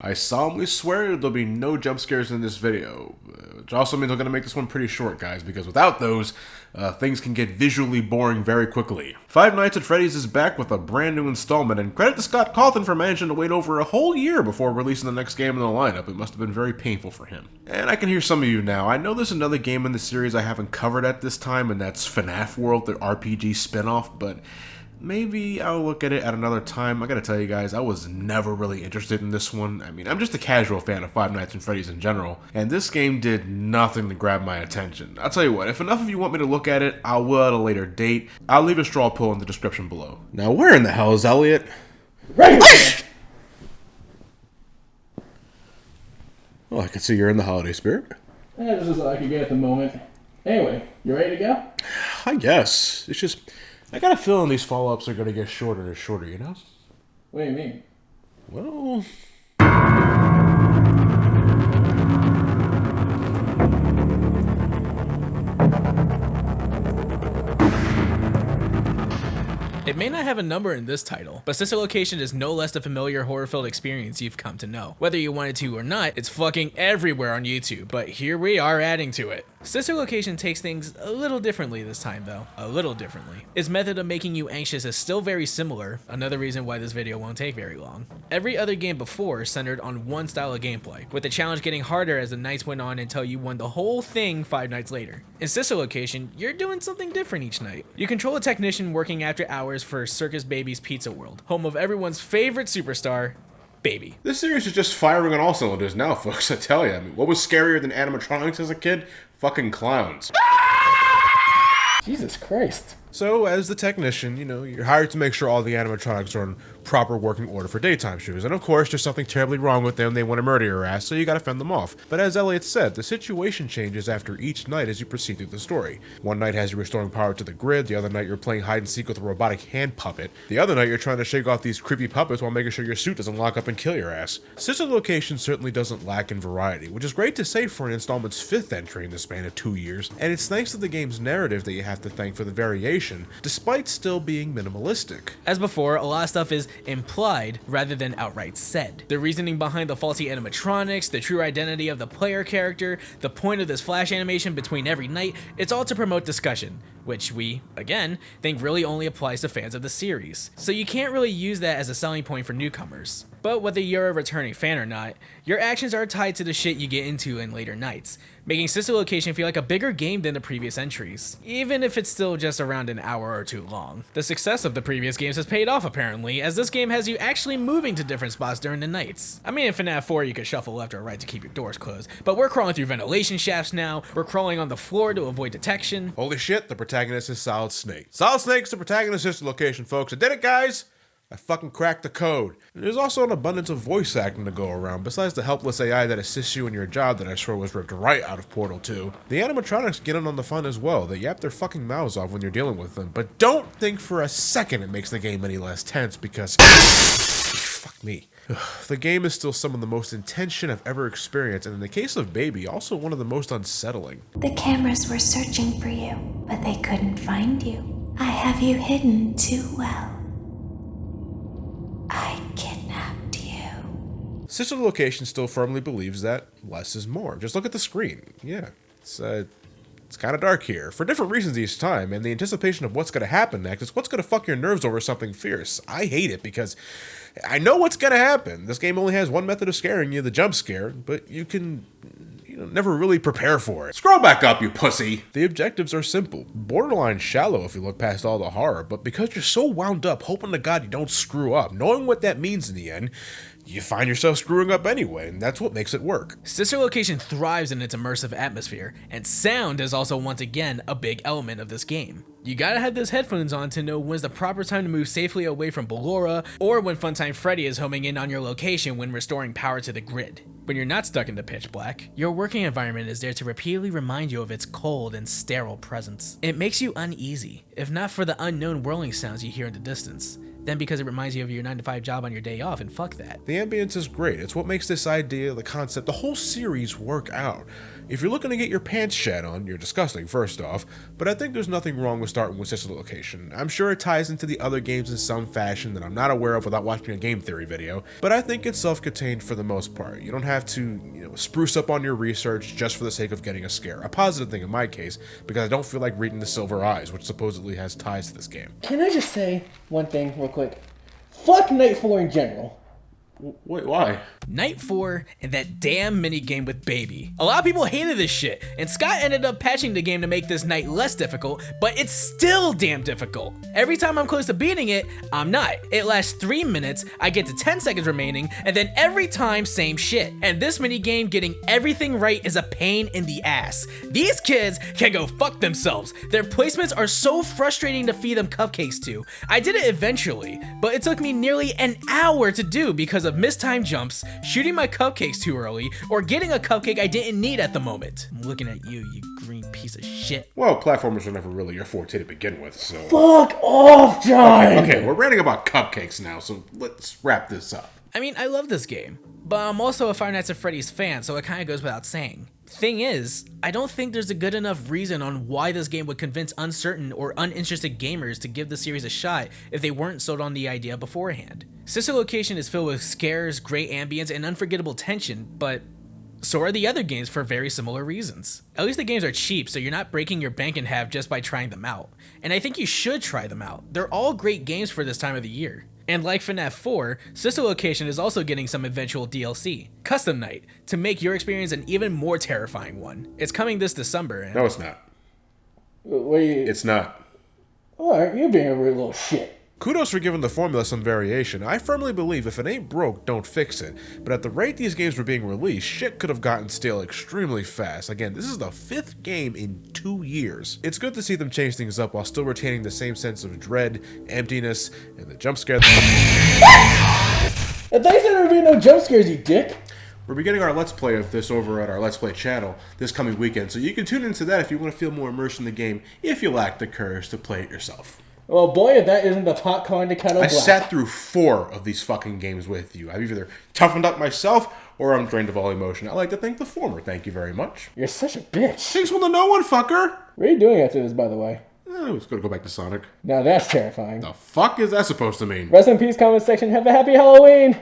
I solemnly swear there'll be no jump scares in this video, which also means I'm going to make this one pretty short, guys, because without those, things can get visually boring very quickly. Five Nights at Freddy's is back with a brand new installment, and credit to Scott Cawthon for managing to wait over a whole year before releasing the next game in the lineup. It must have been very painful for him. And I can hear some of you now. I know there's another game in the series I haven't covered at this time, and that's FNAF World, the RPG spinoff, but maybe I'll look at it at another time. I gotta tell you guys, I was never really interested in this one. I mean, I'm just a casual fan of Five Nights at Freddy's in general, and this game did nothing to grab my attention. I'll tell you what, if enough of you want me to look at it, I will at a later date. I'll leave a straw poll in the description below. Now, where in the hell is Elliot? Right. Well, I can see you're in the holiday spirit. Yeah, this is all I can get at the moment. Anyway, you ready to go? I guess. It's just, I got a feeling these follow-ups are going to get shorter and shorter, you know? What do you mean? Well, It may not have a number in this title, but Sister Location is no less the familiar horror-filled experience you've come to know. Whether you wanted to or not, it's fucking everywhere on YouTube, but here we are adding to it. Sister Location takes things a little differently this time though, a little differently. Its method of making you anxious is still very similar, another reason why this video won't take very long. Every other game before centered on one style of gameplay, with the challenge getting harder as the nights went on until you won the whole thing 5 nights later. In Sister Location, you're doing something different each night. You control a technician working after hours for Circus Baby's Pizza World, home of everyone's favorite superstar, Baby. this series is just firing on all cylinders now, folks, I tell you. I mean, what was scarier than animatronics as a kid? Fucking clowns. Jesus Christ. So, as the technician, you know, you're hired to make sure all the animatronics are in proper working order for daytime shows. And of course, there's something terribly wrong with them, they want to murder your ass, so you gotta fend them off. But as Elliot said, the situation changes after each night as you proceed through the story. One night has you restoring power to the grid, the other night you're playing hide and seek with a robotic hand puppet, the other night you're trying to shake off these creepy puppets while making sure your suit doesn't lock up and kill your ass. Sister Location certainly doesn't lack in variety, which is great to say for an installment's 5th entry in the span of 2 years, and it's thanks to the game's narrative that you have to thank for the variation, despite still being minimalistic. As before, a lot of stuff is implied rather than outright said. The reasoning behind the faulty animatronics, the true identity of the player character, the point of this flash animation between every night, it's all to promote discussion, which we, again, think really only applies to fans of the series. So you can't really use that as a selling point for newcomers. But whether you're a returning fan or not, your actions are tied to the shit you get into in later nights, making Sister Location feel like a bigger game than the previous entries, even if it's still just around an hour or two long. The success of the previous games has paid off apparently, as this game has you actually moving to different spots during the nights. I mean, in FNAF 4 you could shuffle left or right to keep your doors closed, but we're crawling through ventilation shafts now, we're crawling on the floor to avoid detection. Holy shit, the protagonist is Solid Snake. Solid Snake's the protagonist of Sister Location, folks. I did it, guys! I fucking cracked the code. And there's also an abundance of voice acting to go around, besides the helpless AI that assists you in your job that I swear was ripped right out of Portal 2. The animatronics get in on the fun as well. They yap their fucking mouths off when you're dealing with them, but don't think for a second it makes the game any less tense, because fuck me. The game is still some of the most intense shit I've ever experienced, and in the case of Baby, also one of the most unsettling. The cameras were searching for you, but they couldn't find you. I have you hidden too well. I kidnapped you. Sister Location still firmly believes that less is more. Just look at the screen. Yeah, it's kind of dark here, for different reasons each time, and the anticipation of what's going to happen next is what's going to fuck your nerves over something fierce. I hate it because I know what's going to happen. This game only has one method of scaring you, the jump scare, but you can never really prepare for it. Scroll back up, you pussy! The objectives are simple, borderline shallow if you look past all the horror, but because you're so wound up, hoping to God you don't screw up, knowing what that means in the end, you find yourself screwing up anyway, and that's what makes it work. Sister Location thrives in its immersive atmosphere, and sound is also once again a big element of this game. You gotta have those headphones on to know when's the proper time to move safely away from Ballora, or when Funtime Freddy is homing in on your location when restoring power to the grid. When you're not stuck in the pitch black, your working environment is there to repeatedly remind you of its cold and sterile presence. It makes you uneasy, if not for the unknown whirling sounds you hear in the distance. then because it reminds you of your 9-to-5 job on your day off, and fuck that. The ambience is great. It's what makes this idea, the concept, the whole series work out. If you're looking to get your pants shat on, you're disgusting, first off, but I think there's nothing wrong with starting with Sister Location. I'm sure it ties into the other games in some fashion that I'm not aware of without watching a game theory video, but I think it's self-contained for the most part. You don't have to, spruce up on your research just for the sake of getting a scare. A positive thing in my case, because I don't feel like reading The Silver Eyes, which supposedly has ties to this game. Can I just say one thing real quick? Fuck Night 4 in general. Wait, why? Night 4 and that damn minigame with Baby. A lot of people hated this shit, and Scott ended up patching the game to make this night less difficult, but it's still damn difficult. Every time I'm close to beating it, I'm not. It lasts 3 minutes, I get to 10 seconds remaining, and then every time, same shit. And this minigame getting everything right is a pain in the ass. These kids can go fuck themselves. Their placements are so frustrating to feed them cupcakes to. I did it eventually, but it took me nearly an hour to do because of mistimed jumps, shooting my cupcakes too early, or getting a cupcake I didn't need at the moment. I'm looking at you, you green piece of shit. Well, platformers were never really your forte to begin with, so... Fuck off, John! Okay, we're ranting about cupcakes now, so let's wrap this up. I mean, I love this game, but I'm also a Five Nights at Freddy's fan, so it kinda goes without saying. Thing is, I don't think there's a good enough reason on why this game would convince uncertain or uninterested gamers to give the series a shot if they weren't sold on the idea beforehand. Sister Location is filled with scares, great ambience, and unforgettable tension, but so are the other games for very similar reasons. At least the games are cheap, so you're not breaking your bank in half just by trying them out. And I think you should try them out. They're all great games for this time of the year. And like FNAF 4, Sister Location is also getting some eventual DLC, Custom Night, to make your experience an even more terrifying one. It's coming this December, and... No, it's not. Wait. It's not. Alright, you're being a real little shit. Kudos for giving the formula some variation. I firmly believe if it ain't broke, don't fix it. But at the rate these games were being released, shit could have gotten stale extremely fast. Again, this is the 5th game in 2 years. It's good to see them change things up while still retaining the same sense of dread, emptiness, and the jump scare. I thought you said there would be no jump scares, you dick. We're beginning our Let's Play of this over at our Let's Play channel this coming weekend, so you can tune into that if you want to feel more immersed in the game, if you lack the courage to play it yourself. Well, boy, if that isn't the popcorn to kettle I black. sat through 4 of these fucking games with you. I've either toughened up myself or I'm drained of all emotion. I like to think the former, thank you very much. You're such a bitch. Thanks for the no one, fucker! What are you doing after this, by the way? I was gonna go back to Sonic. Now that's terrifying. The fuck is that supposed to mean? Rest in peace, comment section. Have a happy Halloween!